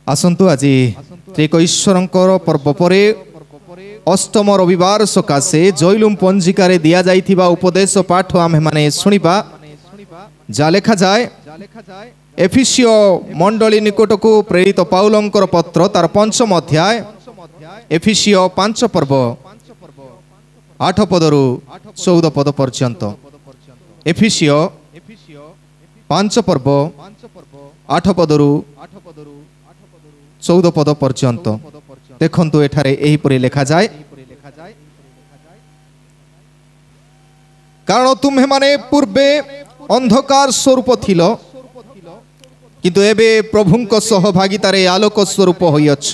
आसतु आज एक ईश्वरंकर पर्व पर अष्टम रविवार सकाशे जैलुम पंजिकार दिया जाइथिबा उपदेश पाठ आमे माने सुनिबा। जा लेखा जाए एफिसियो मंडली निकट को प्रेरित पाउलंकर पत्र तार 5 अध्याय एफिसियो 5 पर्व 8 पदरु 14 पद पर्यंत। एफिसियो 5 पर्व 8 पदरु 14 पद पर्यंत देखंतु एठारे एहिपरि लेखा जाए, कारण तुम्हे माने पूर्वे अंधकार स्वरूप थिल किंतु एबे प्रभुंक सहभागितारे आलोक स्वरूप होइअछ।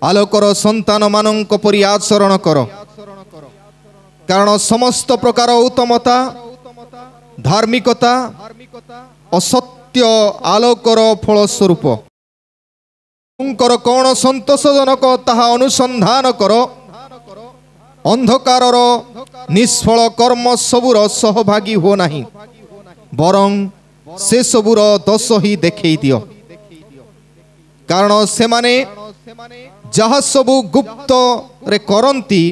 आलोकर संतान मानंक परि आचरण कर, कारण समस्त प्रकार उत्तमता धार्मिकता असत्य आलोकर फल स्वरूप। कौन संतोषजनक ताहा अनुसंधान कर, अंधकारर निष्फल कर्म सबुर सहभागी हो नहीं, बरं से सबुर दोष ही देखई दियो। कारण से माने जहा सबु गुप्त रे करंती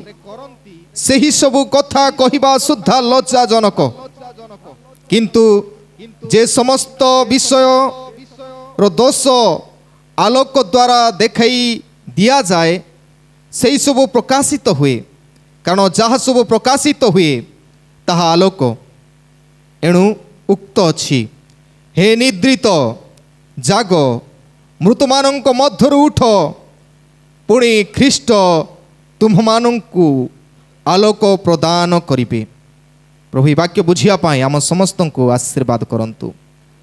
सेही सबु कथा कहिबा सुद्धा लज्जाजनक, किंतु जे समस्त विषय रो दोष आलोक द्वारा देखई दिया जाए सेही सब प्रकाशित हुए। कारण जहा सब प्रकाशित हुए ताहा आलोक। एणु उक्त अछि, हे निद्रित जाग, मृतमानंक मध्यरु उठ, पुणी ख्रीष्ट तुम्हमानंकु आलोक प्रदान करिबे। प्रभु वाक्य बुझिया पाए आम समस्तंकु आशीर्वाद करंतु।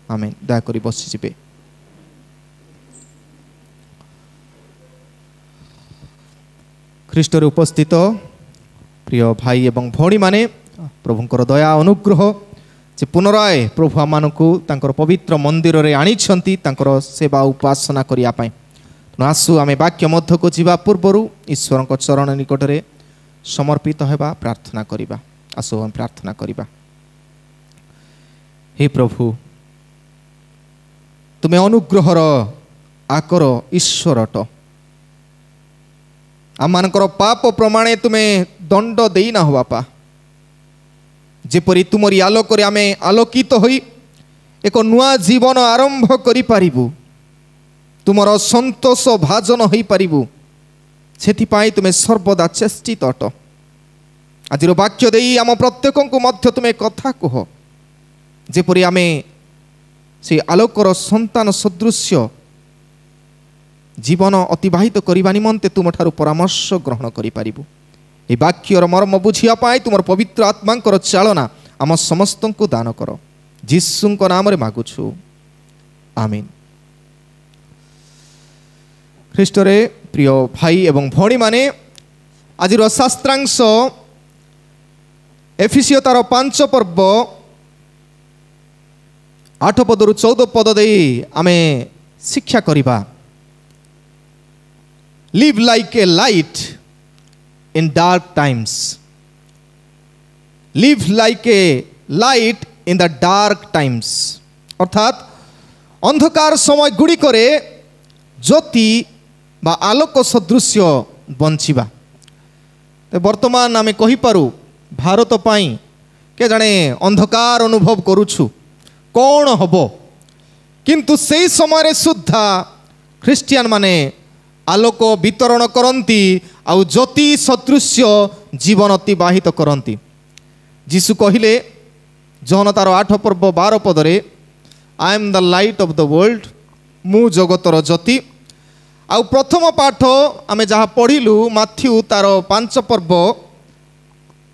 आमेन। दया करि बसि जिबे। ख्रीष्टर उपस्थित प्रिय भाई एवं भौणी माने प्रभुंकर दया अनुग्रह जे पुनराय प्रभु आमानकु तांकर पवित्र मंदिर रे आनी छंती तांकर सेवा उपासना करिया पाए। आसु आमे वाक्य मध्य को जीवा पूर्वरु ईश्वरक चरण निकट रे समर्पित हेबा प्रार्थना करिबा। आसु हम प्रार्थना करिबा। हे प्रभु, तुमे अनुग्रहर आकर ईश्वरट। आमानकर पाप प्रमाणे तुमे दंड देना हो बापा। जेपरी तुमरी आलोक रे आमे आलोकित होई एक नुआ जीवन आरंभ करि पारिबु, तुमर संतोष भाजन होई पारिबु, सेथि पाई तुमे सर्वदा चेष्टित अट। आजिर वाक्य देई आम प्रत्येकंकु मध्य तुमे कथा कह, जेपरी आमे से आलोकर संतान सदृश्य जीवन अतिबाहित करने निमंते तुम ठारू परामर्श ग्रहण करि पारिबु। ए वाक्यर मर्म बुझिया पाई तुमर पवित्र आत्मांकर चालना आम समस्तंकु दान कर, जीसुंक नाम रे मागुछु। आमीन। ख्रीष्टरे प्रिय भाई एवं भौणी माने आजिर शास्त्रांश एफिसियो तार 5 पर्व 8 पदरु 14 पद दे आमे शिक्षा करिबा। Live like a light in dark times. Live like a light in the dark times. अर्थात अंधकार समय गुड़ी करे ज्योति बा आलोक सदृश्य बंचिबा। तो वर्तमान आमे कहि पारू भारत पाई के जाने अंधकार अनुभव करूछु कौन हबो, किंतु सेई समय रे सुद्धा ख्रिस्टियन माने आलोक वितरण करती आउ ज्योति सदृश्य जीवन अतिबाहित करती। जीसु कहिले जहन तार 8 पर्व 12 पदरे, I am the light of the world, मु जगतर ज्योति। आउ प्रथम पाठ आमे जहाँ पढ़िलु माथ्यू तार 5 पर्व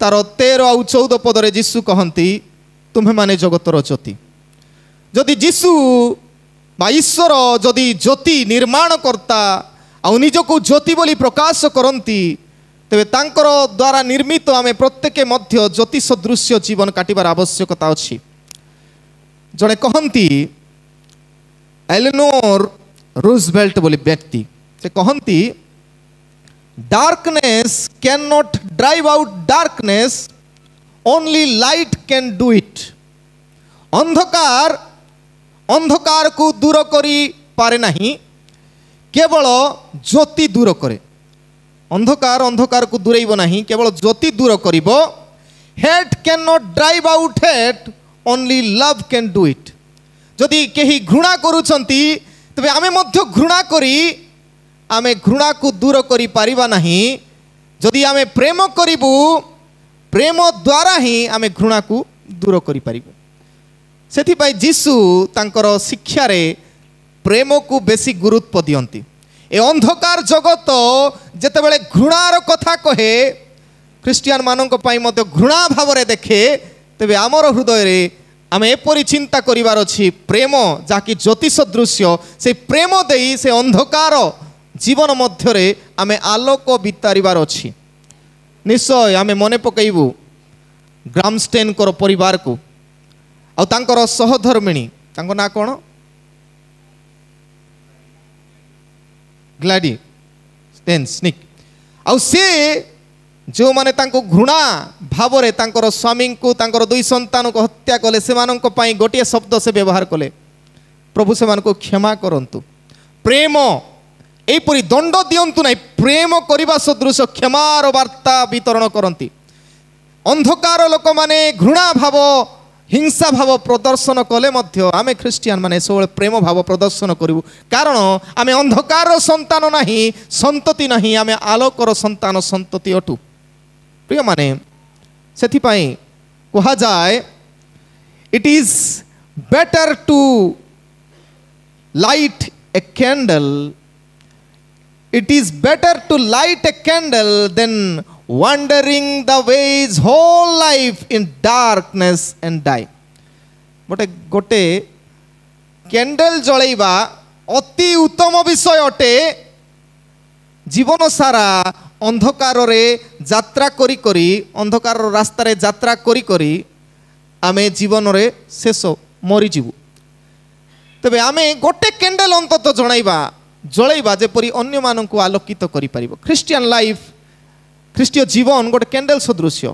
तार 13 आउ 14 पदरे जीसु कहती तुम्हें माने जगतर ज्योति। जदि जीसु बा ईश्वर जदि ज्योति निर्माण करता आ निजको ज्योति बोली प्रकाश करती, तेबे तांकर द्वारा निर्मित आमे प्रत्येक मध्य ज्योति सदृश्य जीवन काटिबार आवश्यकता अछि। जड़े कहती एलेनोर रूजवेल्ट बोली व्यक्ति से कहती, darkness can not drive out darkness, only light can do it. अंधकार अंधकार को दूर करी पारे नहीं, केवल ज्योति दूर करे अंधकार अंधकार को दूरेब नहीं केवल ज्योति दूर करिबो hate can not drive out hate only love can do it जदि केही घृणा करूछंती तबे आमे मध्य घृणा करी आमे घृणा को दूर करि पारिबा नहीं जदि आमे प्रेम करिबु प्रेम द्वारा ही आमे घृणा को दूर करि पारिबु सेथि पई जीसु तांकर शिक्षा रे प्रेम को बेसी गुरुत्व दियंती ए अंधकार जगत जेतेबेले घृणार कथा कहे ख्रिस्टियान मानक पई मध्य घृणा भाव रे देखे तेबे आमर हृदय रे आमे एपरि चिंता करिवार अछि प्रेम जाकि ज्योति सदृश्य से प्रेम देई से अंधकार जीवन मध्य रे आमे आलोक बितारिवार अछि निश्चय आमे मने पकईबू ग्रामस्टेन कर परिवार को आ तांकर सहधर्मिणी तांको ना कोन ग्लाडी स्टेन्सनिक आ से जो माने तांको घृणा भाव रे तांकर स्वामी को तांकर दुई संतान को हत्या कले से मानक पई गोटिए शब्द से व्यवहार कले प्रभु से मान को क्षमा करंतु प्रेम एपरी दंड दियंतु नहीं प्रेम करबा सदृश क्षमार वार्ता वितरण करंती अंधकार लोक माने घृणा भाव हिंसा भाव प्रदर्शन कले मध्य आमे ख्रिस्टियान माने सब प्रेम भाव प्रदर्शन करिवु कारण आमे अंधकार संतान नहीं संतति नहीं आमे आलोकर संतान संतति अटु प्रिय माने सेथि पई कहा जाए it is better to light a candle it is better to light a candle than wandering the ways whole life in darkness and die गोटे कैंडल जलैबा अति उत्तम विषय अटे जीवन सारा अंधकार रे यात्रा करी करी अंधकार रास्ता रे यात्रा करी करी आमे जीवन रे शेष मरी जीवु तबे आमे गोटे कैंडल अंतत जणाइबा जलैबा जेपरी अन्य मानक आलोकित करि परिबो ख्रिस्टियन लाइफ ख्रिस्टीय जीवन गोटे कैंडल सदृश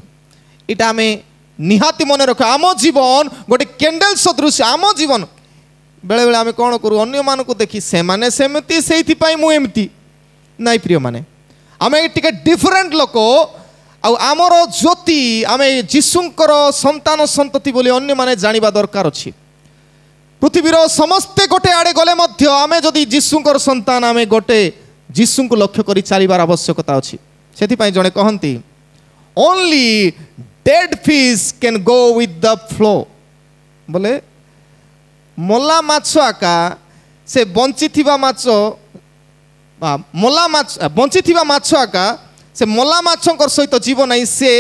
इटा आमे निहाती मन रख आम जीवन गोटे कैंडल सदृश आम जीवन बेले बेले आमे कोन करू अन्य मानक देखि से माने सेमति सेइथि पई मु एमति नाइ प्रिय माने आमे टिके डिफरेंट लोक आ आमर ज्योति आमे जीशुंकर संतान संतति बोली अन्य माने जानिबा दरकार अछि पृथ्वीर समस्ते गोटे आड़े गले मध्य आमे जदि जीशुंकर संतान आमे गोटे जीशु को लक्ष्य करी चलिबार आवश्यकता अछि सेथि पई जणे कहंती only dead fish can go with the flow बोले मोला माछ आका से बंची थिबा माछ मोला माछ बंची थिबा माछ आका से मोला माछंकर सहित जीव नहीं से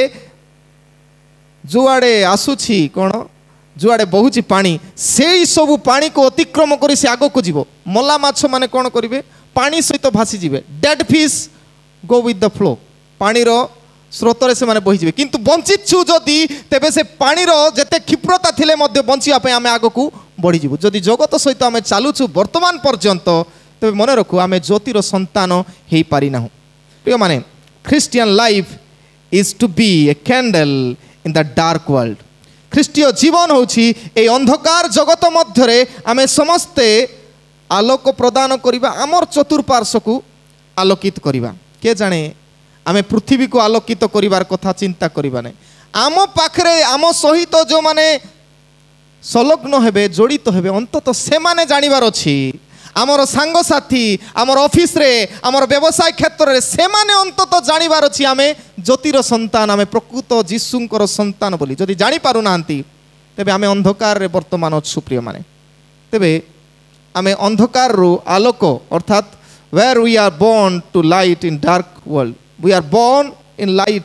जुआड़े आसुछि कोन जुआड़े बहुची पानी से सबू पानी को अतिक्रम करी से आगो को जीव मोला माछ माने कोन करिवे पानी सहित भासी जीवे dead fish go with the flow पानी रो स्रोत रे से माने बही जीवे किंतु बंचिछु जदि तेबे से पानी रो जते क्षिप्रता थिले मध्य बंचिया पे आमे आगो को बढ़ी जीवु जदि जगत सहित आमे चालुछु वर्तमान पर्यंत तेबे मने रखु आमे ज्योतिर संतान हेई पारि नाहु प्रिय माने Christian life is to be a candle in the dark world ख्रिस्टीय जीवन होछि ए अंधकार जगत मध्य रे आमे समस्ते आलोक प्रदान करिबा आमर चतुर्पार्श्व को आलोकित करिबा के जाने आमे पृथ्वी को आलोकित करिबार कथा चिंता करिबा नै आम पाखरे आम सहित जो माने संलग्न हेबे जड़ित हेबे अंतत से माने जानिबार अछि आमर सांग साथी आमर ऑफिस रे आमर व्यवसाय क्षेत्र रे से माने अंतत जानिबार अछि आमे ज्योतिर संतान आमे प्रकृत जीशुंकर संतान बोली जदि जानि पारु नांती तेबे आमे अंधकार रे वर्तमान अछु प्रिय माने तेबे आमे अंधकार रो आलोक अर्थात where we are born to light in dark world we are born in light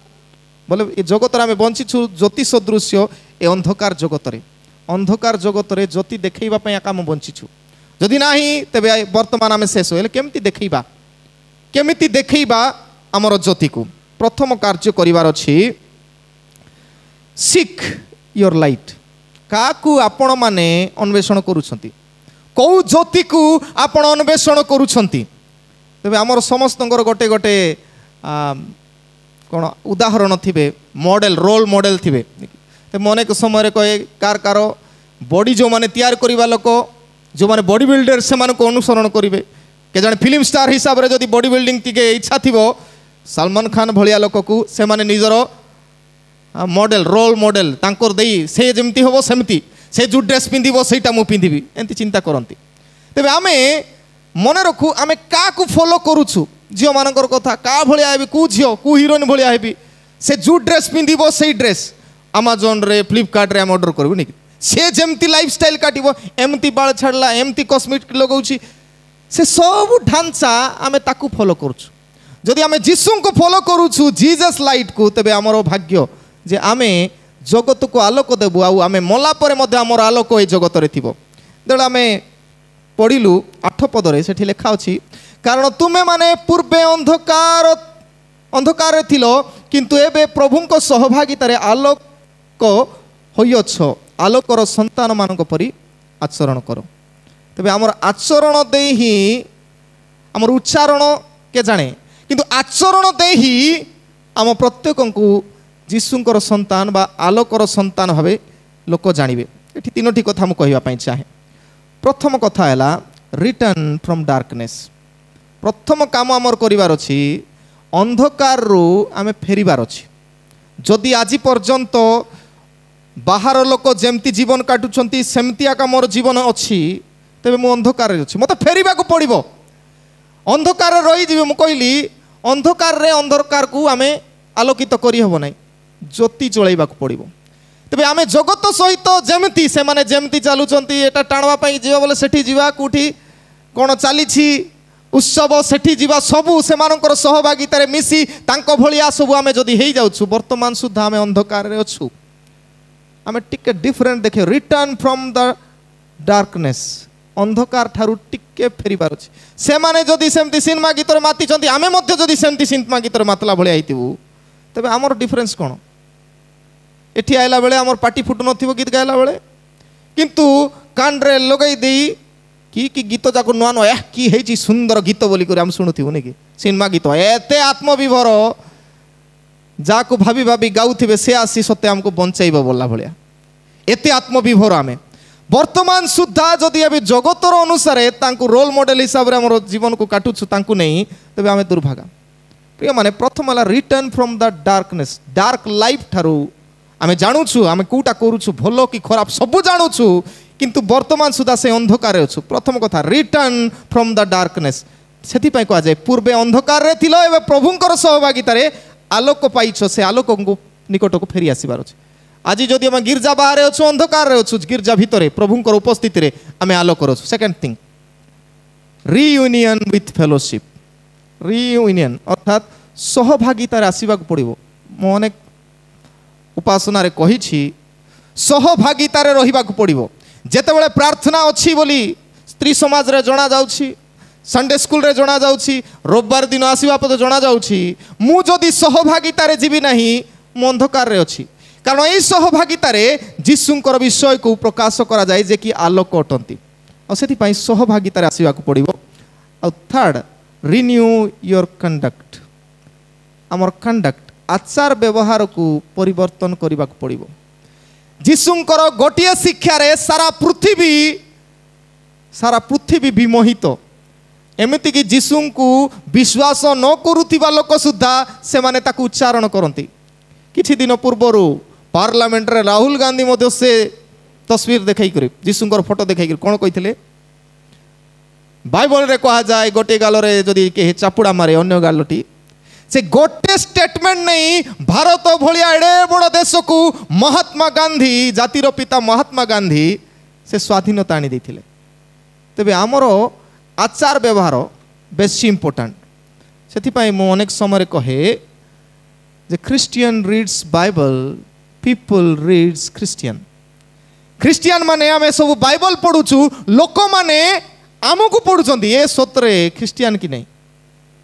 बोले ए जगत रे आमे बंचिछु ज्योति सदृश्य ए अंधकार जगत रे ज्योति देखैबा पय आकाम बंचिछु जदि नाही तेबे वर्तमान आमे शेष होले केमिति देखैबा आमर ज्योति को प्रथम कार्य करिवार अछि सीक योर लाइट काकू आपण माने अन्वेषण करूछंती कौ ज्योति को आपण अन्वेषण करूछंती तेबे आमर समस्तंकर गोटे गोटे कोन उदाहरण थिबे मॉडल रोल मॉडल थिबे ते मने के समय रे कहे कार बॉडी जो माने तैयार करिवा लोक जो माने बॉडी बिल्डर से माने को अनुसरण करिवे के जन फिल्म स्टार हिसाब रे जदि बॉडी बिल्डिंग टिके इच्छा थिबो सलमान खान भलिया लोक को से माने निजर मॉडल रोल मॉडल तांकर देई से जेमती होबो सेमती से जो ड्रेस पिंधिबो सेटा मु पिंधिबी एंती चिंता करंती तेबे आमे मने रखु आमे का को फॉलो करूछु झियो मानकर कथा का भलिया हेबी कु झियो कु हीरोइन भलिया हेबी से जो ड्रेस पिंधिबो सेई ड्रेस अमेज़न रे फ्लिपकार्ट रे हम ऑर्डर करबो नि से जेमती लाइफस्टाइल काटिबो एमती बाल छाडला एमती कॉस्मेटिक लगाउछि से सब ढांचा आमे ताकू फॉलो करूछु जदि आमे जीसु को फॉलो करूछु जीसस लाइट को तबे हमरो भाग्य जे आमे जगत को आलोक देबु आ आमे मला परे मध्ये हमर आलोक ए जगत रे थिबो देला आमे पढिलु 8 पद रे सेठी लेखा अछि कारण तुमे माने पूर्वे अंधकार रे थिलो किंतु एबे प्रभु को सहभागिता रे आलोक होइछ आलोकर संतान मानक परि आचरण करो तबे हमर आचरण दे ही हमर उच्चारण के जाने किंतु आचरण दे ही आम प्रत्येक को जीशुंकर संतान बा आलोकर संतान भावे लोक जानिबे एठी तीनोटी कथा मु कहिबा पई चाहे प्रथम कथा हैला रिटर्न फ्रॉम डार्कनेस प्रथम काम आमर करिवार अछि अंधकार रु आमे फेरिबार अछि जदि आज पर्यंत बाहर लोक जेमती जीवन काटुछंती सेमती आका मोर जीवन अछि तेबे मु अंधकार रे अछि मते फेरिबा को पड़िबो अंधकार रे रही जिवे मु कहली अंधकार रे अंधकार को आमे आलोकित करी हबो नै ज्योति जळाइबा को पड़िबो तबे आमे जगत सहित जेमती से माने जेमती चालुचंती एटा टाणवा पई जीवा बोले सेठी जीवा कुठी कोन चालीछि उत्सव सेठी जीवा सबु से मानकर सहभागिता रे मिसी तांको भलिया सबु आमे जदी हेई जाउछु वर्तमान सुद्धा आमे अंधकार रे अछु आमे टिके डिफरेंट देखे रिटर्न फ्रॉम द डार्कनेस अंधकार ठारू टिके फेरिबार अछि से माने जदी सेमती सिनेमा गीत रे माती चंती आमे मध्ये जदी सेमती सिनेमा गीत रे मातला भलिया आइतिबु तबे हमर डिफरेंस कोन एठी आइला बेले हमर पार्टी फुट नथिबो गीत गाइला बेले किंतु कान रे लगाई देई कि गीत जाको नुआ नुआ कि हेची सुंदर गीत बोली कर हम सुनुथिबो नेकी सिनेमा गीत एते आत्मविभोर जाको भाबी भाबी गाउथिबे से आसी सत्य हमको बंचाइबो बोलला भलिया एते आत्मविभोर आमे वर्तमान सुद्धा जदि अभी जगतर अनुसार तांको रोल मॉडल हिसाब रे हमर जीवन को काटुछु तांको नहीं तबे आमे दुर्भागा प्रिय माने प्रथम हला return from the darkness dark life ठारू आमे जानुछु आमे कोटा करूछु भलो कि खराब सब जानुछु किंतु वर्तमान सुधा से अंधकार रे अछु प्रथम कथा रिटर्न फ्रॉम द डार्कनेस सेति पय कहा जाय पूर्वे अंधकार रे थिलो एबे प्रभुंकर सहभागिता रे आलोक पाइछो से आलोक को निकट को फेरी आसीबार अछि आज जदि हम गिरजा बाहर अछु अंधकार रे अछु गिरजा भितरे प्रभुंकर उपस्थिति रे आमे आलोक करछु second thing reunion with fellowship reunion अर्थात सहभागिता रे आसीबाक पड़िबो मो अनेक उपासना रे कहिछि सहभागिता रे रहिबाक पड़िबो जेतेबेले प्रार्थना अछि बोली स्त्री समाज रे जणा जाउछि संडे स्कूल रे जणा जाउछि रविवार दिन आसीबा पद जणा जाउछि मु जदि सहभागिता रे जीवी नाही मु अंधकार रे अछि कारण एई सहभागिता रे जीशुंकर विषय को प्रकाश करा जाय जे कि आलोक अटंती आ सेति पई सहभागिता रे आसीबा को पड़िबो आ थर्ड रिन्यू योर कंडक्ट आमर कंडक्ट आचार व्यवहार को परिवर्तन करने को पड़ो जीशुंकर गोटे शिक्षा रे सारा पृथ्वी विमोहित एमती कि जीशु को विश्वास न करुवा लोक सुद्धा से माने ताकू उच्चारण करती किछि दिन पूर्वर पार्लियामेंट रे राहुल गांधी मध्य से तस्वीर देखाई कर जीशुंकर फोटो देखाई कौन कही बाइबल रे कहा जाए गोटे गाल रे जदि के चापुड़ा मारे अन्य गालटी से गोटे स्टेटमेंट नहीं भारत भलिया एडे बड़ देश को महात्मा गांधी जातिर पिता महात्मा गांधी से स्वाधीनता आनी देथिले तेबे आमर आचार व्यवहार बेसी इंपोर्टेंट सेति पई मो अनेक समय कहे जे Christian reads Bible people reads Christian माने आमे सब बाइबल पढुछु लोक माने आमको पढुचंती ए सतरे क्रिश्चियन कि नहीं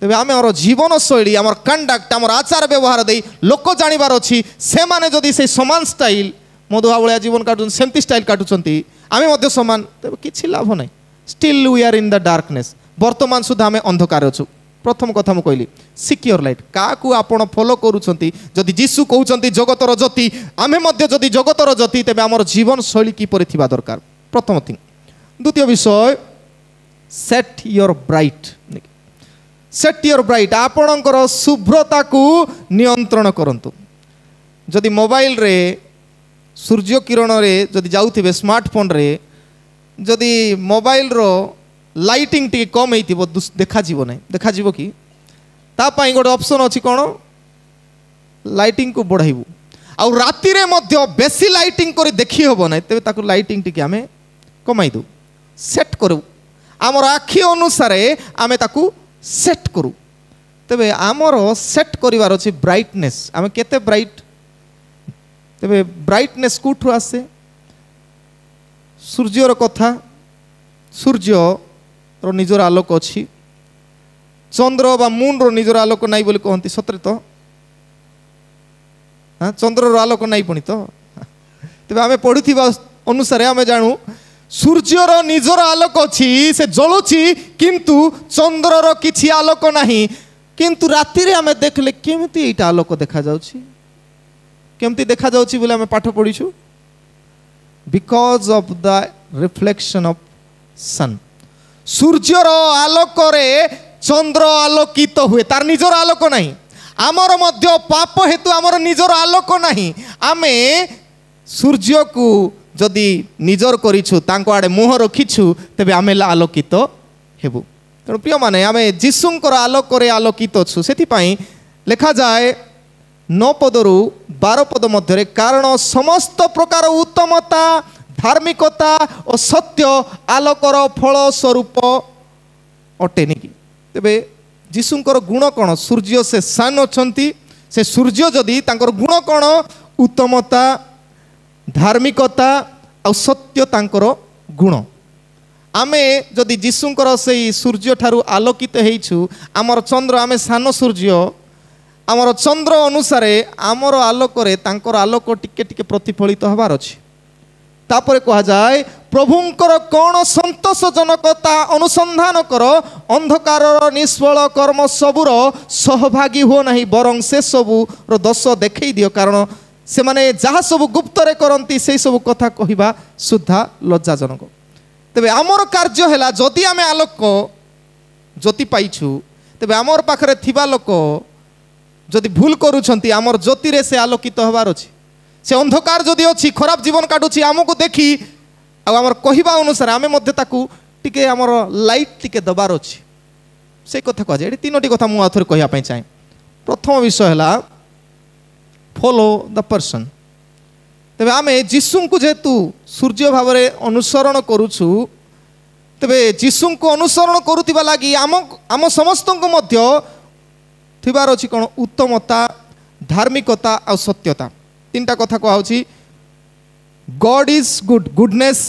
तेबे आमे और जीवन शैली आमर कंडक्ट आमर आचार व्यवहार दे लोक जानिबार अछि से माने जदि से समान स्टाइल मधुआ भलिया जीवन काटुन सेमती स्टाइल काटुचंती आमे मध्य समान तेबे किछि लाभ नै still we are in the darkness वर्तमान सुधा आमे अंधकार अछु प्रथम कथा मु कहली सिक्योर लाइट काकू आपण फॉलो करूचंती जदि जीशु कहउचंती जगतर ज्योति आमे मध्य जदि जगतर ज्योति तेबे आमर जीवन शैली की परि थिबा दरकार प्रथम थिंग द्वितीय विषय set your bright set your bright आपणकर शुभ्रता को नियंत्रण करंतु जदि मोबाइल रे सूर्य किरण रे जदि जाउथिबे स्मार्टफोन रे जदि मोबाइल रो लाइटिंग टी कम हेतिबो देखा जीवो नै देखा जीवो कि ता पई गोटे ऑप्शन अछि कोन लाइटिंग को बढ़ाइबू आ राति रे मध्य बेसी लाइटिंग करी देखि होबो नै तबे ताकू लाइटिंग टी आमे कमाई दउ सेट करू आमर आखि अनुसार आमे ताकू सेट करू तबे आमर सेट करिवार अछि ब्राइटनेस आमे केते ब्राइट तबे ब्राइटनेस कोठु आसे सूर्यर कथा सूर्य रो निजर आलोक अछि चंद्र बा मून रो निजर आलोक नाइ बोली कहंती सतरे तो हाँ चंद्र रो आलोक नाइ पणी तो तबे आमे पढुथिबा अनुसार आमे जानू सूर्यर निजर आलोक अछि से जळुछि किंतु चंद्र रो किछि आलोक नाही किंतु राति रे आमे देखले केमिति एटा आलोक देखा जाउछि केमिति देखा जाउछि बोले आमे पाठ पढिछु because of the reflection of sun सूर्यर आलोक रे चंद्र आलोकित हुए तार निजर आलोक नाही आमर मध्य पाप हेतु आमर निजर आलोक नाही आमे सूर्य को जदि निजर करिछु तांको आडे मुह रखिछु तबे आमे आलोकित हेबु तेणु प्रिय माने आमे जीशुंकर आलोक रे आलोकित छु सेति पई लिखा जाए 9 पदरु 12 पद मध्य कारण समस्त प्रकार उत्तमता धार्मिकता और सत्य आलोकर फल स्वरूप अटे निकी तेबे जीशुंकर गुण कौन सूर्य से सन अछंती से सूर्य जदि तांकर गुण कौन उत्तमता धार्मिकता और सत्य तांकर गुण आमे जदि जीशुंकर से सूर्य ठारू आलोकित हेइछु आमर चंद्र आमे सान सूर्य आमर चंद्र अनुसार आमर आलोक रे तांकर आलोक टिके टिके प्रतिफलित हबार अछि तापर कहा जाए प्रभुंकर कौन संतोषजनकता अनुसंधान कर अंधकार निष्फल कर्म सबुर सहभागी हो नहीं बरं से सबू रो दोष देखई दियो कारण से माने जहाँ सब गुप्त रे करंती से सब कथा कहिबा सुद्धा लज्जाजनक तेबे आमर कार्य हैला जदि आमे आलोक ज्योति पाइछु तेबे आमर पाखरे थिबा लोक जदि भूल करूछंती आमर ज्योति रे से आलोकित हबार अछि से अंधकार जदि अच्छी खराब जीवन काटुची आमको देखी आमर कहवा अनुसार आमे मध्य ताकू टिके आमर लाइट टिके दबार अच्छी से कथा कह जाए तीनोटी कथा मुझे आउथरे कहया पई चाहे प्रथम विषय है फॉलो द पर्सन तेबे आमे जीशु को जेतु सूर्य भाव में अनुसरण करूछु तेबे जीशु को अनुसरण करुतिबा लागि आम समस्त मध्य थिबार अछि कोन उत्तमता धार्मिकता और सत्यता तीन टा कथा कहउछि God is good goodness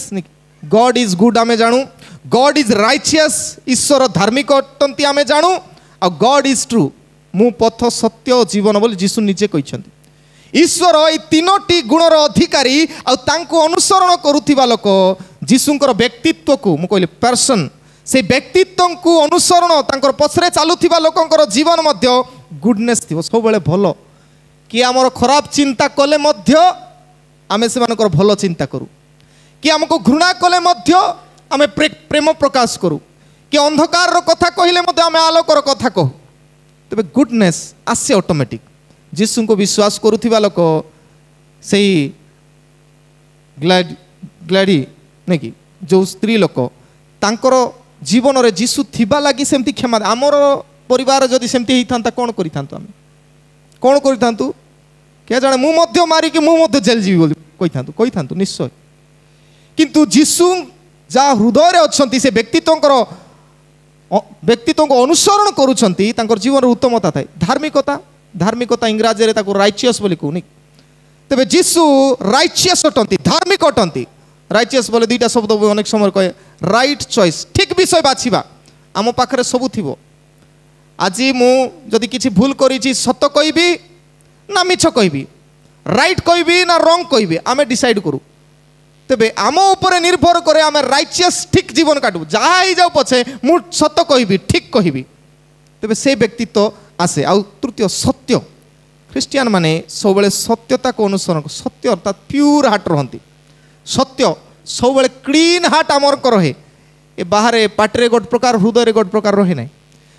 God is good आमे जानू गॉड इज राइचियस ईश्वर धार्मिक अटंती आमे जानू और गॉड इज ट्रू मु पथ सत्य और जीवन बोली जीशु निजे कहिसंती ईश्वर ए तीनोटी गुणर अधिकारी और तांको अनुसरण करुथिबा लोक जीशुंकर व्यक्तित्व को मु कहली पर्सन से व्यक्तित्व को अनुसरण तांकर पछरे चालुथिबा लोकंकर जीवन मध्य गुडनेस थिबो सब बेले भलो कि आमर खराब चिंता कले मध्य आमे से मानकर भलो चिंता करू कि हमको घृणा कले मध्य आमे प्रेम प्रकाश करू कि अंधकार रो कथा कहिले मध्य आमे आलोकर कथा कहू तबे गुडनेस आसे ऑटोमेटिक जीशु को विश्वास करुथिबा लोक सेही ग्लैडी नहीं कि जो स्त्री लोक तांकर जीवन रे जीशु थिबा लागि सेमती क्षमा आमर परिवार जदि सेमती हेइथांता कोन करिथांतु आमे कौन करिथांतु क्या जाने मु मध्य मारी कि मु मध्य जेल जीवी बोली कहिथांतु निश्चय किंतु जीशु जा हृदय रे अछंती से व्यक्तित्व को अनुसरण करूछंती तांकर जीवन रे उत्तमता थाए धार्मिकता इंग्राजी रे ताको राइचियस बोली कहूनी तबे जीशु राइचियस अटंती धार्मिक अटंती राइचियस बोले दुईटा शब्द अनेक समय कहे राइट चॉइस ठीक विषय बाछिबा आम पाखरे सबु थिबो आज मु जदि किसी भूल करी सत कहबी ना मिछ कहबी राइट कहबी ना रंग कहबी आमे डिसाइड करू तेबे आम उपरे निर्भर करे आमे राइचियस ठीक जीवन काटू जहाँ ही जाऊ पछे मु सत कहबी ठीक कहबी तेबे से व्यक्तित्व आसे आउ तृतीय सत्य ख्रिस्टियान माने सब सत्यता को अनुसरण सत्य अर्थात प्यूर हार्ट रहती सत्य सब क्लीन हार्ट आमर रहे ए बाहर पाटे गोटे प्रकार हृदय गोटे प्रकार रहे ना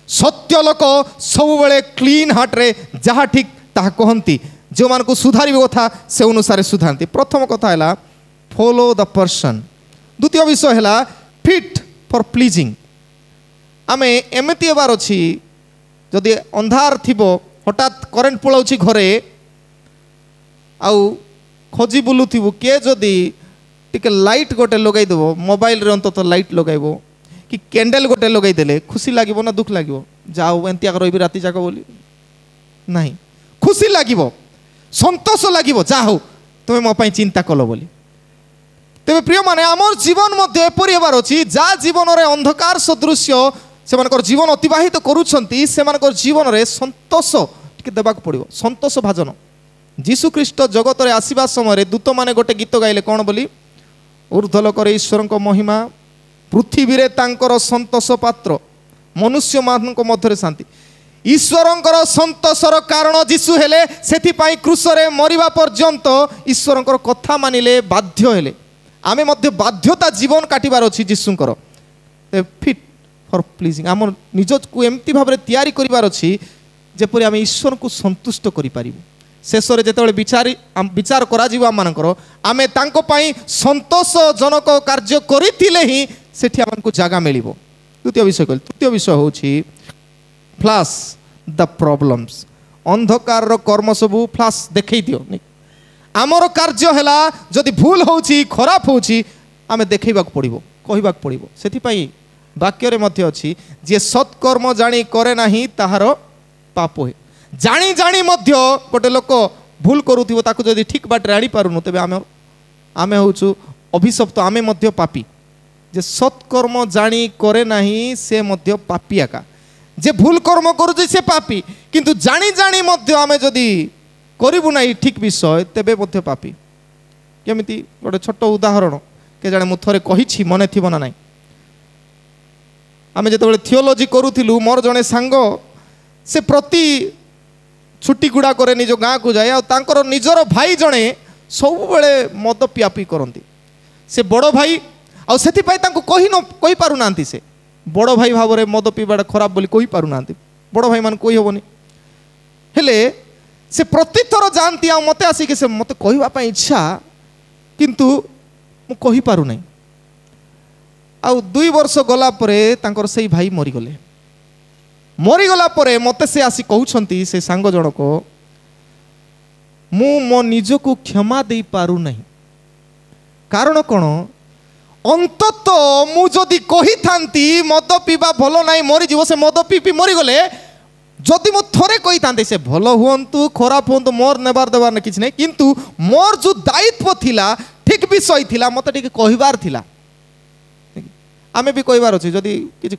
सत्य लोक सब बेले क्लीन हार्ट रे जहाँ ठीक ताहा कहती जो मान को सुधार कथा से अनुसार सुधारती प्रथम कथा है फॉलो द पर्सन द्वितीय विषय है फिट फॉर प्लीजिंग आम एमती हेबार अच्छी जदि अंधार थिबो हठात करेन्ट पलाउछि घरे आउ खोजी बुलुथिबु किए जदि टिके लाइट गोटे लगे देव मोबाइल रे अंतत लाइट लगाइबो कि कैंडल गोटे लगे देले खुशी लागिबो ना दुख लागिबो जाओ एंतिया रही राति जाक बोली नहीं खुशी लागिबो संतोष लागिबो जा हो तुम मो पई चिंता कलो बोली तेरे प्रिय माने आमर जीवन मध्य एपरि हेबार अछि जा जीवन रे अंधकार सदृश्य सेमानकर जीवन अतिबाहित करूछंती सेमानकर जीवन रे संतोष टिके देबाक पड़िबो संतोष भाजन जीशु ख्रीष्ट जगत रे आसीबा समय दूत माने गोटे गीत गाइले कौन बोली ऊर्ध्वलोक रे ईश्वरक महिमा पृथ्वी रे तांकर संतोष पात्र मनुष्य मानक मध्य शांति ईश्वरंकर संतोषर कारण जीशु हेले सेथि पाई क्रूस रे मरिबा पर्यंत ईश्वरंकर कथा मानिले बाध्य हेले आमे मध्य बाध्यता जीवन काटिबार अछि जीशुंकर फिट फॉर प्लीजिंग आम निज को एमती भाव तैयारी करिबार अछि जेपरि आमे ईश्वर को संतुष्ट करि पारिबु शेष रे जेतेबेले विचार करा जीव आमनकर आमे तांको पाई संतोषजनक कार्य करिथिले ही सेठी आमनको जागा मिलिबो द्वितीय विषय कहल तृतीय विषय होछि फ्लाश द प्रॉब्लम्स अंधकार रो कर्म सबु फ्लाश देखै दियो आमर कार्य हैला जदि भूल होछि खराब होछि आमे देखैबाक पड़िबो कहिबाक पड़िबो सेथि पाई वाक्य रे मध्य अछि जे सत्कर्म जानी करे नाही ताहार पाप होय जानी जानी मध्य गोटे लोक भूल करूथिबो ताकू जदि ठीक बाटे आनी पारुनु तबे आमे होछु अभिशप्त आमे मध्य पापी जे सत्कर्म जानी करे नाही से मध्य पापी आका जे भूल कर्म करूछि से पापी किंतु जानी जानी मध्य आमे जदि करिबु नाही ठीक विषय तेबे मध्य पापी केमिति गोटे छोट उदाहरण के जाने मु थरे कहिछि मने थिबो ना नाही आमे जेतेबेले थियोलॉजी करूथिलु मोर जने सांग से प्रति छुट्टी गुड़ा करे निज गाँ को जाए और तांकर निजर भाई जड़े सब बेले मद पियापी करती से बड़ भाई आउ सेति पाई तांको कहि पारु नांती से बड़ भाई भाव में मद पीवाटा खराब बोली कहि पारु नांती बड़ भाई मान कहि होबनी हेले से प्रति थर जानती आ मते आसिक से मते कहिबा पई इच्छा किंतु मु कहि पारु नै आउ 2 वर्ष गला परे तांकर सेई भाई मरी गले मरीगला परे मते से आसी कहउछंती से सांग जनक मु मो निज को क्षमा दे पारु नहीं कारण कौन अंतत मु जदि कही थांती मद पीवा भलो नहीं मरी जीव से मद पी पी मरी गले जदि मु थरे कही थांती से भलो हुंतु खराब हुंतु मोर नेबार देबार किछ नहीं किंतु मोर जो दायित्व थिला ठीक विषय थिला मते ठीक कहिबार थिला आमे भी कहिबार अछि जदि किछ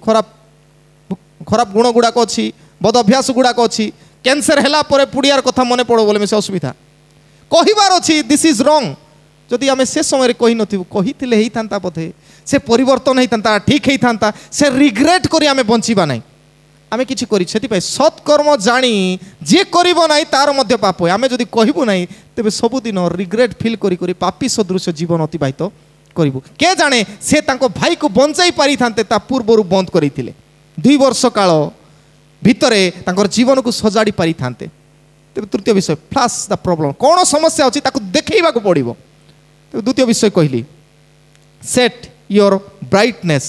खराब गुण गुड़ाक अच्छी बद अभ्यास गुड़ाक अच्छी कैंसर हैला परे पुड़ियार कथा मने पड़ो बोले से असुविधा कहिबार अच्छी दिस इज रॉन्ग जदि आमे से समय कही नथिबु कहिथिले हेई थांता पथे से परिवर्तन हेई थांता ठीक हेई थांता से रिग्रेट करी आमे बंचिबा नाही आमे किछि करी सेति पय सत्कर्म जानी जे करिबो नाही तार मध्य पाप होय आमे जदि कहिबु नाही तबे सब दिन रिग्रेट फील करी करी पापी सदृश जीवन अतिबाहित करिबु के जाने से तांको भाई को बंचाई पारि थांते ता पूर्वरु बंद करिथिले 2 वर्ष काल भितरे तांकर जीवन को सजाड़ी पारि थांते तेरे तृतीय विषय फ्लाश द प्रॉब्लम कौन समस्या अछि ताको देखैबा को पड़िबो तेरे द्वितीय विषय कहली सेट योर ब्राइटनेस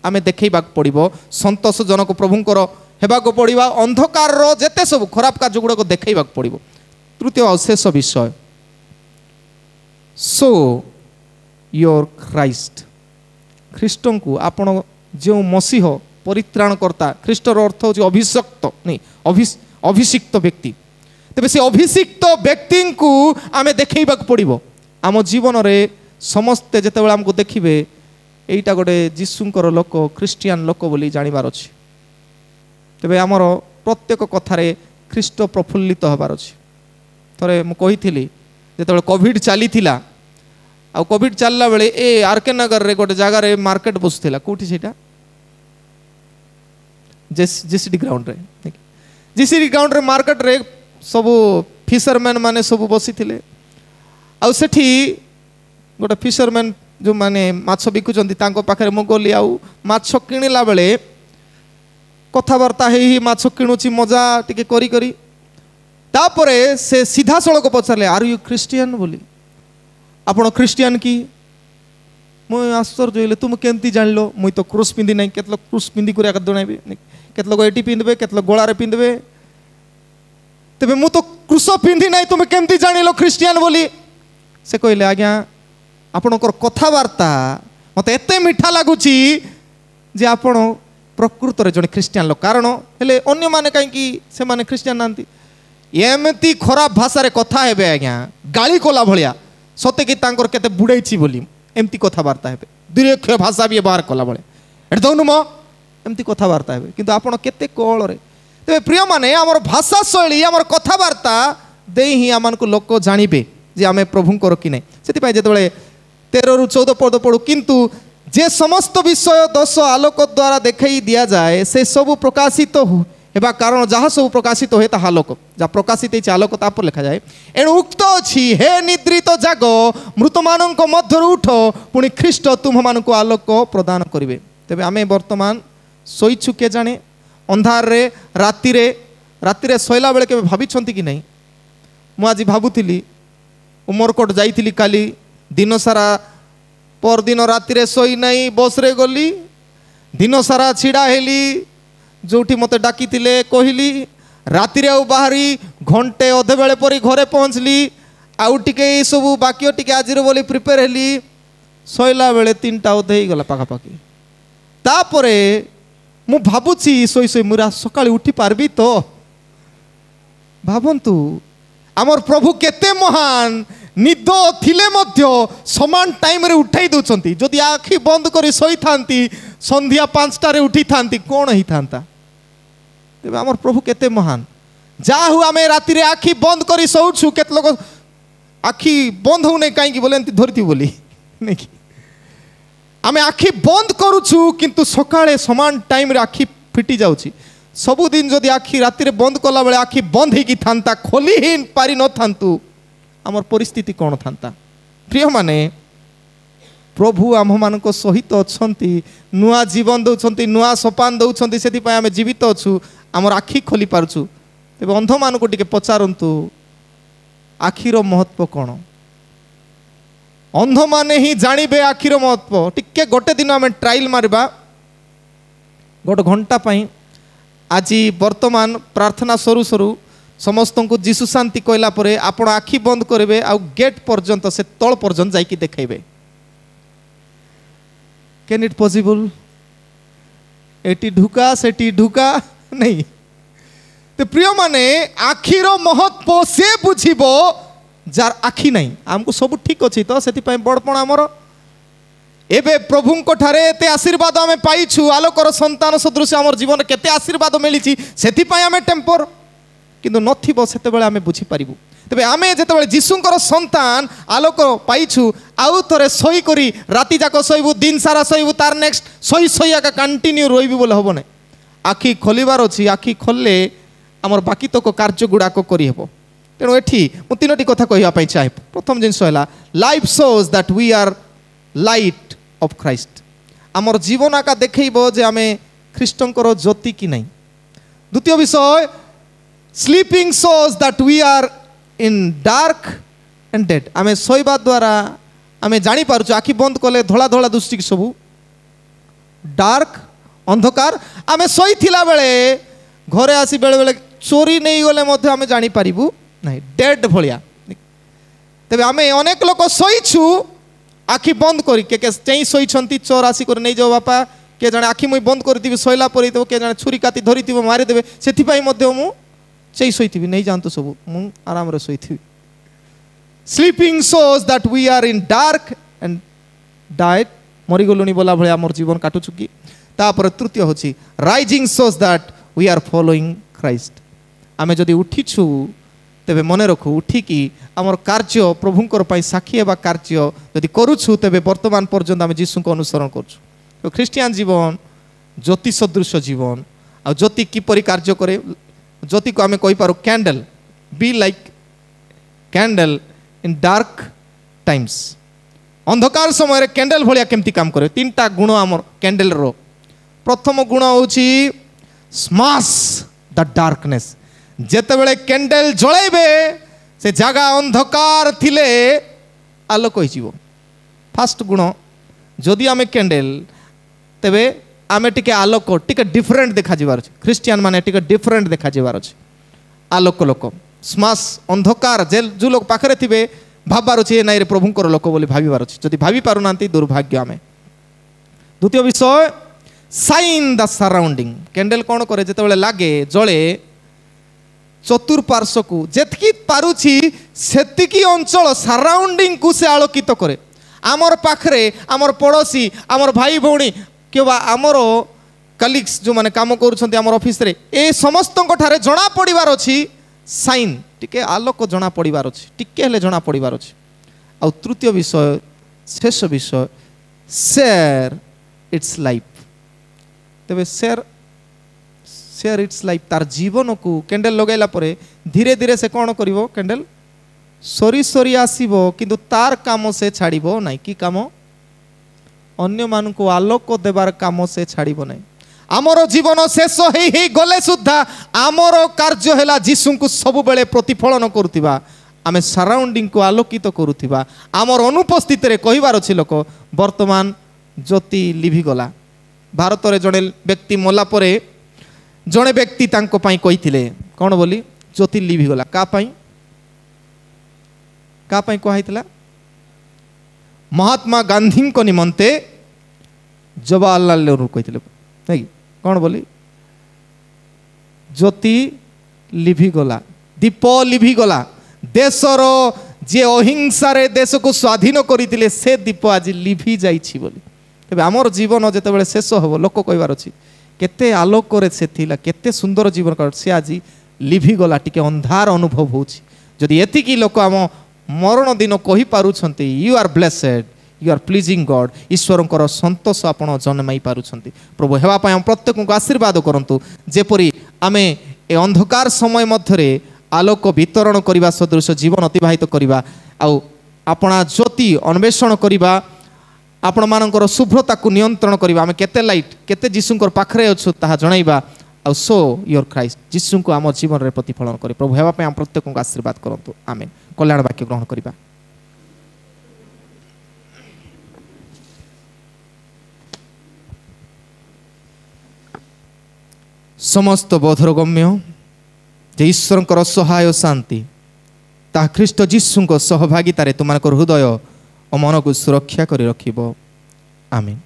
आमे देखैबा को पड़िबो संतोषजनक प्रभुंकर हेबा को पड़िबा अंधकार रो जेते सब खराब कार्य गुड़ को देखैबा को पड़िबो तृतीय अशेष विषय सो योर क्राइस्ट ख्रीष्टन को आपण जो मसीह परित्राणकर्ता ख्रीष्टर अर्थ हूँ अभिषक्त नहीं अभिषिक्त व्यक्ति तेज से अभिषिक्त व्यक्ति को आमे देखैबा पड़ो आम जीवन रे समस्ते जितेबाला आमको देखिए यहीटा गोटे जीशुंकर लोक ख्रीस्टियान लोक बोली जानिबार अछि तेबे आमर प्रत्येक कथारे ख्रीष्ट प्रफुल्लित हबार अछि थरे मु कहिथिली जेतेबेले कोविड चलीथिला आ कोविड चलला बेले ए आरके नगर रे गोटे जगह रे मार्केट बसुथिला कोठी सेटा जेसीडी ग्राउंड रे जेसीडी ग्राउंड रे मार्केट रे सब फिशरमैन माने सब बसी थिले आ सेठी गोटे फिशरमैन जो माने माछ बिकुचंती तांको पाखरे मु गली आउ माछ किणिला बेले कथबार्ता ही माछ किणुची मजा टिके करी करी तापरे से सीधा सड़क पचारे आर यू क्रिस्टियन बोली आपण क्रिस्टियन की मुझे आश्चर्य होइले तुम केमती जानलो मुई तो क्रूस पिंधि नहीं केतलो क्रूस पिंधि कर जनाबी केतलोक एटी पिंधबे केतलोक गोलार पिंधबे तेबे मु तो क्रूस पिंधि नहीं तुम केमती जानिलो क्रिस्टियन बोली से कहले आज्ञा आपणकर कथबार्ता मत एते मीठा लगुची जे आपण प्रकृत रे जने क्रिस्टियन लोक कारण हेले अन्य माने कहीं से माने क्रिस्टियन नांती एमती खराब भाषा रे कथा हेबे आज्ञा गाली कोला भलिया सते कि तांकर केते बुड़ाईची बोली एमती कथबार्ता हेबे दुर्यक्ष भाषा भी व्यवहार कला बेले एट दौनु म एमती कथबार्ता हेबे किंतु आपण केते कोल रे तेबे प्रिय माने हमर भाषा शैली हमर कथबार्ता दे ही आमान को लोक जानिबे जे आमे प्रभुंकर कि नै सेति पय जेतबेले 13 रु 14 पद पढु किंतु जे समस्त विषय दश आलोक द्वारा देखई दिया जाए से सब प्रकाशित हेबा कारण जहाँ सब प्रकाशित हुए ताहा आलोक जहाँ प्रकाशित है आलोक तापर लिखा जाए एणु उक्त अछि हे निद्रित जाग मृत मानक मध्य उठ पुणी ख्रीष्ट तुम मानक आलोक प्रदान करिवे तेबे आमे वर्तमान सोईछु के जाने अंधार रे राति सोइला बेले के भाबिछंती कि नहीं मु आज भाबुथिली उमरकोट जाइथिली काली दिन सारा पर दिन राति सोई नहीं बस रे गली दिन सारा छिड़ा हेली जोठी मते डाकी कहली राति आउ बाहरी घंटे अधे बेले परी घरे पहुँचली आउ टिके सब बाकी टिके आज बोली प्रिपेयर हेली सोइला बेले 3टा अधे ही गला पाखापाखि तापरे मु भाबुची सोई सोई मुरा सकाळे उठी पारबी तो भाबंतु आमर प्रभु केते महान निद थिले मध्य समान टाइम रे उठाई दउछंती जदि आखि बंद करी सोई थांती संध्या 5टा रे उठी थांती कोन ही थांता तेबे आमर प्रभु केते महान जाहु आमे राति रे आखि बंद करी सोउछु केत लोग आखि बंद हो नै काई की बोले एंती धरती बोली नै की आमे आखि बंद करूछु किंतु सकाळे समान टाइम रे आखि फिटी जाउची सबुदिन जदि आखि राति रे बंद कला बेले आखि बंद ही की थांता खोली ही पारी न थांतु आमर परिस्थिति कौन थांता प्रिय माने प्रभु आम मान सहित अच्छा नुआ जीवन दौरान नुआ सोपान दौरान से आम जीवित अच्छु आमर आखि खोली पार्छु तेज अंध मान को टिके पचारंतु आखिर महत्व कौन अंध माने ही जानबे आखिर महत्व टिके गोटे दिन आम ट्रायल मारिबा गोटे घंटा पाई आज वर्तमान प्रार्थना सरू सरू समस्त को जीशु शांति कहला परे आपण आखि बंद करेंगे आ गेट पर्यंत से तल पर्यंत जाइकी देखेबे कैन इट पॉसिबल एटी ढुका सेटी ढुका नहीं तो प्रिय माने आखिर महत्व से बुझिबो जार आखि नहीं आमको सब ठीक अच्छी तो से बड़पण आमर एबे प्रभु ठारे एते आशीर्वाद आम पाइछु आलोकर संतान सदृश आमर जीवन केते आशीर्वाद मिली से आम टेम्पर किंतु नथिबो सेतेबेले आमे बुझी पारिबु तेबे आमे जेतेबेले जीशुंकर संतान आलोक पाइछु आउ थरे सोई करी राति जाक सोइबु दिन सारा सोइबु तार नेक्स्ट सोई सोइयाका कंटिन्यू रोइबु बोले हबो नै आखि खोलिबार अछि आखि खोलले हमर बाकी तक कार्य गुडाक करि हेबो तेणु एठी मु तीनोटी कथा कहिया पई चाहे प्रथम जिंस होला life shows that we are light of Christ हमर जीवन आका देखैबो जे आमे ख्रीष्टंकर ज्योति कि नै द्वितीय विषय sleeping shows that we are in dark and dead आमे सोइबा द्वारा आमे जानी पारुछु आखि बंद कले धोला धोला दृष्टि सबू डार्क अंधकार आमे सोई थिला बेले घरे आसी बेले बेले चोरी नहीं गले मध्य आमे जानी पारिबु नहीं डेड भलिया तबे आमे अनेक लोक सोईछु आखि बंद करी के चई सोईछंती चोर आसी कर नहीं जाओ बापा के जाने आखि मुई बंद करथिबि सोइला परि तो के जाने छुरी काती धरिथिबो मारि देबे सेथि पई मध्य मु चई सोईथिबि नहीं जानतो सब मु आराम रे सोईथिबि sleeping shows that we are in dark and died मरि गलुनी बोला भले हमर जीवन काटुछु की तापर तृतीय होछि rising shows that we are following Christ आमे जदि उठिछु तेबे मने रखु उठिकी आमर कार्य प्रभुंकर पई साक्षी हेबा कार्य जदि करूछु तेबे वर्तमान पर्यंत आमे जीशु को अनुसरण करछु तो ख्रिस्टियन जीवन ज्योति सदृश जीवन आ ज्योति किपरि कार्य करे ज्योति को आमे कहि पारो candle be like candle in dark times अंधकार समय कैंडल भाया केमती काम करे 3टा गुण आम कैंडल रो प्रथम गुण हूँ स्माश द डार्कनेस जेते बेले कैंडल जळाइबे से जगह अंधकार थिले आलोक हो फास्ट गुण जदि आम कैंडल तेबे आमे टिके आलोक टिके डिफरेंट देखा जिवार अछि क्रिश्चियन माने टिके डिफरेंट देखा जिवार अछि आलोक लोक स्माश अंधकार जे जो लोग पाखरे थिबे भाबार अछि नाइ रे प्रभुंकर लोक बोली भाबिबार अछि जदि भाबी पारुनांती दुर्भाग्य आमे द्वितीय विषय साइन द सराउंडिंग कैंडल कौन करे जेते बेले लागे जळे चतुर्पार्श्व को जेतकी पारुछि सेतिकी अंचल सराउंडिंग को से आलोकित करे आमर पाखरे आमर पड़ोसी आमर भाई भौणी केबा आमर कलिग्स जो माने काम करूछन्ती आमर ऑफिस रे ए समस्त ठारे जना पड़िबार अछि साइन टिके आलोक जना पड़िबार अछि टिके हेले जना पड़िबार अछि आ तृतीय विषय शेष विषय शेयर इट्स लाइफ तेबे शेयर इट्स लाइफ तार जीवन को कैंडल लगाइला परे धीरे धीरे से कौन करिवो कैंडल सरी सरी आसीबो किंतु तार काम से छाड़िबो नाही कि काम अन्य मान को आलोक देवार काम से छाड़िबो नाही आमर जीवन शेष हे गले सुद्धा आमर कार्य हैला जीसु को सब बेले प्रतिफलन करुथिबा आमे सराउंडिंग को आलोकित करुथिबा आमर अनुपस्थित रे कहिबार अछि लोक वर्तमान ज्योति लिभि गला भारत रे जड़े व्यक्ति मला परे जड़े व्यक्ति तांको पाई कहिथिले कौन बोली ज्योति लिभि गला का पाई कहला महात्मा गांधी को निमंते जवाहरलाल नेहरू कहिथिले नहीं कौन बोली ज्योति लिभि गला दीप लिभि गला देशर जे अहिंसा रे देश को स्वाधीन करथिले से दीप आज लिभि जाइछि बोली तेबे आमर जीवन जेते बेले शेष हबो लोक कहबार अछि केते आलोक रे से थिला केते सुंदर जीवन कर से आज लिभि गला टिके अंधार अनुभव होछि जदि एतिकी लोक आम मरण दिन कहि पारुछन्ती you are blessed you are pleasing God ईश्वरंकर संतोष आपण जन्माई पारुछन्ती प्रभु हेबा पय हम प्रत्येक को आशीर्वाद करंतु जेपरि आमे ए अंधकार समय मध्यरे आलोक वितरण करबा सदृश जीवन अतिबाहित करबा आ आपणा ज्योति अन्वेषण करबा आपण मानकर शुभ्रता को नियंत्रण करबा आमे केते लाइट केते जीसुंकर पाखरे अछु ताहा जणाइबा आ सो योर क्राइस्ट जीसु को आम जीवन रे प्रतिफलन करे प्रभु हेबा पय हम प्रत्येक को आशीर्वाद करंतु आमेन कल्याण वाक्य ग्रहण करबा समस्त बोधरगम्य जे ईश्वरंकर सहाय शांति ता ख्रीष्ट जीसुंको सहभागितारे तुमको हृदय और मन को सुरक्षा कर रखिबो आमीन।